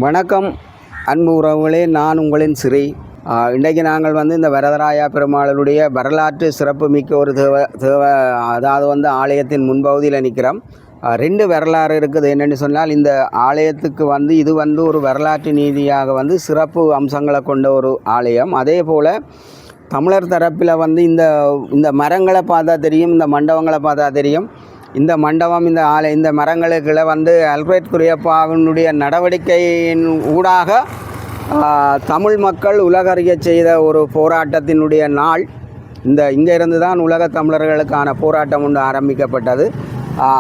வணக்கம் அன்பு உறவுகளே, நான் உங்களின் சிறை. இன்றைக்கு நாங்கள் இந்த வரதராயா பெருமாளுடைய வரலாற்று சிறப்பு மிக்க ஒரு அதாவது ஆலயத்தின் முன்பகுதியில் நிற்கிறோம். ரெண்டு வரலாறு இருக்குது. என்னென்னு சொன்னால், இந்த ஆலயத்துக்கு இது ஒரு வரலாற்று நீதியாக சிறப்பு அம்சங்களை கொண்ட ஒரு ஆலயம். அதே போல் தமிழர் தரப்பில் இந்த இந்த மரங்களை பார்த்தா தெரியும், இந்த மண்டபங்களை பார்த்தா தெரியும். இந்த மண்டபம், இந்த மரங்களுக்குள்ள அல்ஃபிரட் குரியப்பாவினுடைய நடவடிக்கையின் ஊடாக தமிழ் மக்கள் உலகறிய செய்த ஒரு போராட்டத்தினுடைய நாள். இங்கே இருந்து தான் உலக தமிழர்களுக்கான போராட்டம் ஒன்று ஆரம்பிக்கப்பட்டது.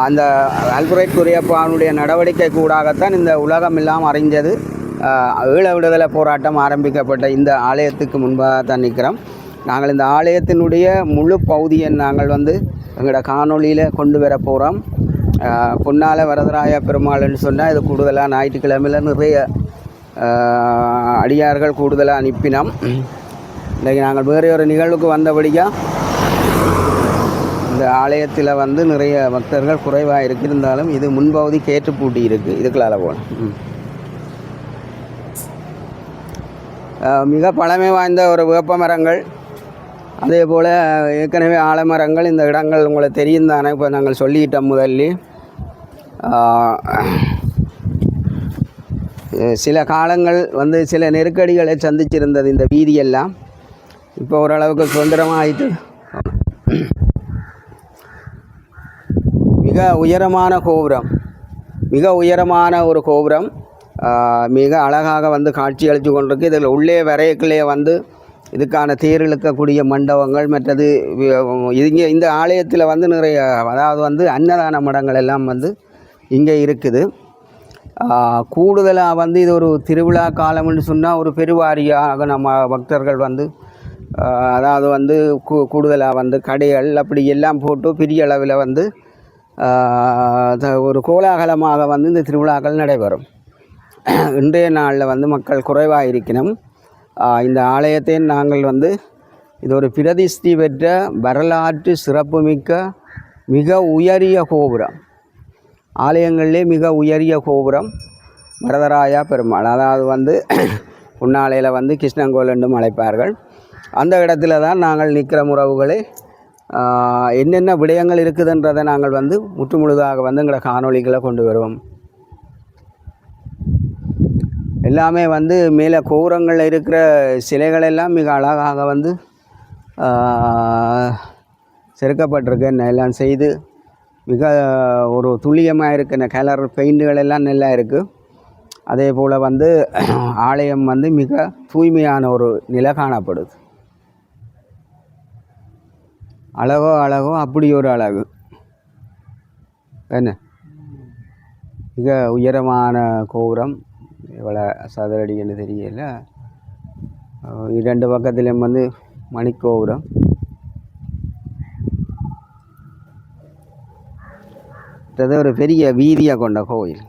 அந்த அல்ஃபிரட் குரியப்பாவினுடைய நடவடிக்கை கூடாகத்தான் இந்த உலகம் எல்லாம் அறிஞ்சது. ஈழ விடுதலை போராட்டம் ஆரம்பிக்கப்பட்ட இந்த ஆலயத்துக்கு முன்பாக தான் நிற்கிறோம். நாங்கள் இந்த ஆலயத்தினுடைய முழு பகுதியை நாங்கள் எங்களோட காணொலியில் கொண்டு வர போகிறோம். பொன்னால வரதராய பெருமாள்னு சொன்னால் இது கூடுதலாக ஞாயிற்றுக்கிழமையில் நிறைய அடியார்கள் கூடுதலாக அனுப்பினோம். இன்றைக்கி நாங்கள் வேறு ஒரு நிகழ்வுக்கு வந்தபடியாக இந்த ஆலயத்தில் நிறைய பக்தர்கள் குறைவாக இருந்தாலும் இது முன்பகுதி கேட்டு பூட்டி இருக்குது. இதுக்குள்ளால போகணும். மிக பழமை வாய்ந்த ஒரு வேப்ப மரங்கள், அதே போல் ஏற்கனவே ஆலமரங்கள். இந்த இடங்கள் உங்களுக்கு தெரியும் தானே, இப்போ நாங்கள் சொல்லிக்கிட்டோம் முதல்ல. சில காலங்கள் சில நெருக்கடிகளை சந்திச்சிருந்தது இந்த வீதியெல்லாம். இப்போ ஓரளவுக்கு சுதந்திரமாக ஆயிட்டு மிக உயரமான கோபுரம், மிக உயரமான ஒரு கோபுரம் மிக அழகாக காட்சி அளித்து கொண்டிருக்கு. இதில் உள்ளே வரையக்குள்ளே இதுக்கான தேர் இழுக்கக்கூடிய மண்டபங்கள், மற்றது இங்கே இந்த ஆலயத்தில் நிறைய அதாவது அன்னதான மடங்கள் எல்லாம் இங்கே இருக்குது. கூடுதலாக இது ஒரு திருவிழா காலம்னு சொன்னால் ஒரு பெருவாரியாக நம்ம பக்தர்கள் அதாவது கூடுதலாக கடைகள் அப்படி எல்லாம் போட்டு பெரிய அளவில் ஒரு கோலாகலமாக இந்த திருவிழாக்கள் நடைபெறும். இன்றைய நாளில் மக்கள் குறைவாக இருக்கணும். இந்த ஆலயத்தை நாங்கள் இது ஒரு பிரதிஷ்டி பெற்ற வரலாற்று சிறப்புமிக்க மிக உயரிய கோபுரம், ஆலயங்களிலே மிக உயரிய கோபுரம் வரதராயா பெருமாள். அதாவது உன்னாலையில் கிருஷ்ணங்கோல் என்றும் அழைப்பார்கள். அந்த இடத்துல தான் நாங்கள் நிற்கிற உறவுகளே. என்னென்ன விடயங்கள் இருக்குதுன்றதை நாங்கள் முற்றுமுழுதாக எங்களை காணொலிகளை கொண்டு வருவோம். எல்லாமே மேலே கோபுரங்களில் இருக்கிற சிலைகளெல்லாம் மிக அழகாக செதுக்கப்பட்டிருக்கு. எல்லாம் செய்து மிக ஒரு துல்லியமாக இருக்கிற கலர் பெயிண்டுகள் எல்லாம் நல்லா இருக்குது. அதே போல் ஆலயம் மிக தூய்மையான ஒரு நிலை காணப்படுது. அழகோ அப்படி ஒரு அழகு. என்ன மிக உயரமான கோபுரம், இவ்வளோ சதுரடின்னு தெரியல. இரண்டு பக்கத்துலேயும் மணிக்கோபுரம். இது ஒரு பெரிய வீதியாக கொண்ட கோயில்.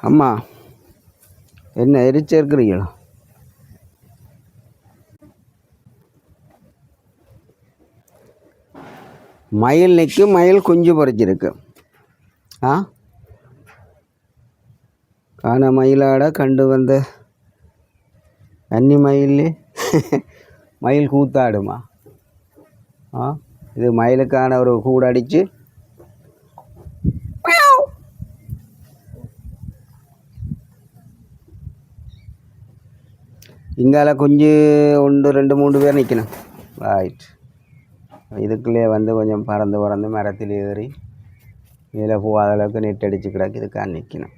அம்மா என்ன எரிச்சிருக்கிறீங்களா? மயில் நிற்கு, மயில் குஞ்சு பொறிச்சிருக்கு. காண மயிலாட கண்டு வந்த அன்னி மயிலே மயில் கூத்தாடுமா? இது மயிலுக்கான ஒரு கூடு அடித்து இங்கால குஞ்சு ஒன்று 2-3 பேர் நிற்கணும். ரைட். இதுக்குள்ளே கொஞ்சம் பறந்து மரத்தில் ஏறி மேலே போகாத அளவுக்கு நெட் அடித்து கிடக்கு. இதுக்காக நிற்கணும்.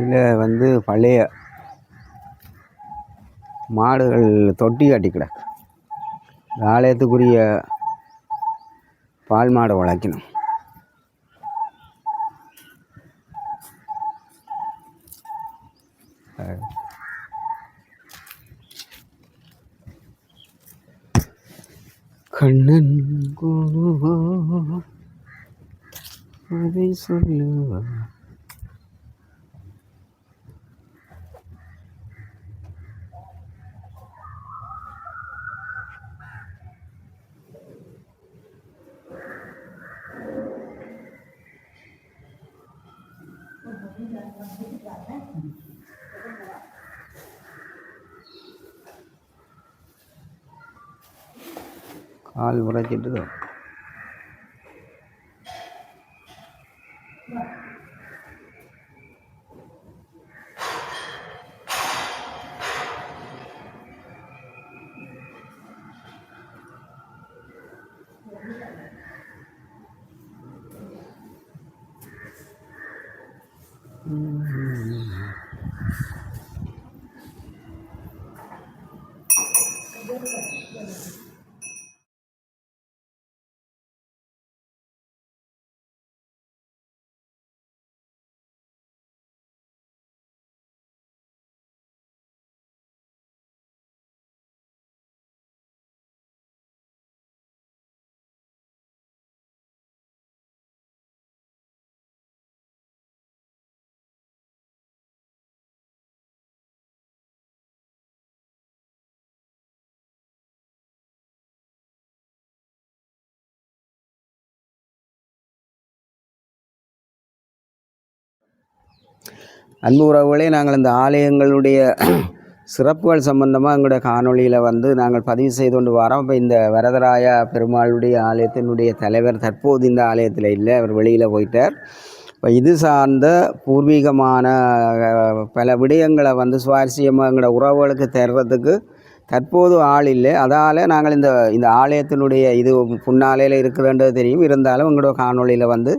இதில் வந்து பழைய மாடுகள் தொட்டி கட்டி கிடக்கு. ஆலயத்துக்குரிய பால் மாடை வளர்க்கணும். கண்ணன் குருவா அதை சொல்லுவா. கால் உரைச்சிட்டு அன்பு உறவுகளே, நாங்கள் இந்த ஆலயங்களுடைய சிறப்புகள் சம்பந்தமாக எங்களுடைய காணொளியில் வந்து நாங்கள் பதிவு செய்து கொண்டு வரோம். இப்போ இந்த வரதராயா பெருமாளுடைய ஆலயத்தினுடைய தலைவர் தற்போது இந்த ஆலயத்தில் இல்லை, அவர் வெளியில் போயிட்டார். இப்போ இது சார்ந்த பூர்வீகமான பல விடயங்களை வந்து சுவாரஸ்யமாக எங்களோட உறவுகளுக்கு தர்றதுக்கு தற்போது ஆள் இல்லை. அதால் நாங்கள் இந்த ஆலயத்தினுடைய இது புன்னாலையில் இருக்குதுன்றது தெரியும். இருந்தாலும் எங்களோட காணொளியில் வந்து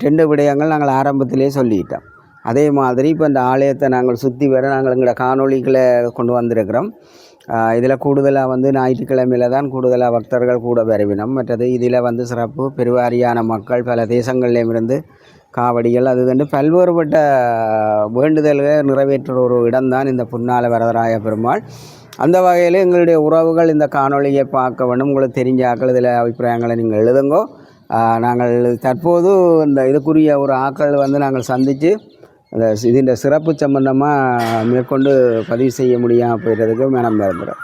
2 விடயங்கள் நாங்கள் ஆரம்பத்திலே சொல்லிட்டோம். அதே மாதிரி இப்போ இந்த ஆலயத்தை நாங்கள் சுற்றி வர நாங்கள் எங்களோட காணொளிகளை கொண்டு வந்திருக்கிறோம். இதில் கூடுதலாக வந்து ஞாயிற்றுக்கிழமையில் தான் கூடுதலாக பக்தர்கள் கூட வரவினோம். மற்றது இதில் வந்து சிறப்பு பெருவாரியான மக்கள் பல தேசங்களிலிருந்து காவடிகள் அது வந்து பல்வேறுபட்ட வேண்டுதல்களை நிறைவேற்றுற ஒரு இடம்தான் இந்த புன்னால வரதராய பெருமாள். அந்த வகையில் எங்களுடைய உறவுகள் இந்த காணொளியை பார்க்க வேண்டும். உங்களுக்கு தெரிஞ்ச ஆக்கள் இதில் அபிப்பிராயங்களை நீங்கள் எழுதுங்கோ. நாங்கள் தற்போது இந்த இதுக்குரிய ஒரு ஆக்கள் வந்து நாங்கள் சந்தித்து இந்த சிறப்பு சம்பந்தமாக மேற்கொண்டு பதிவு செய்ய முடியாமல் போயிட்டதுக்கு மனம் வருந்துகிறோம்.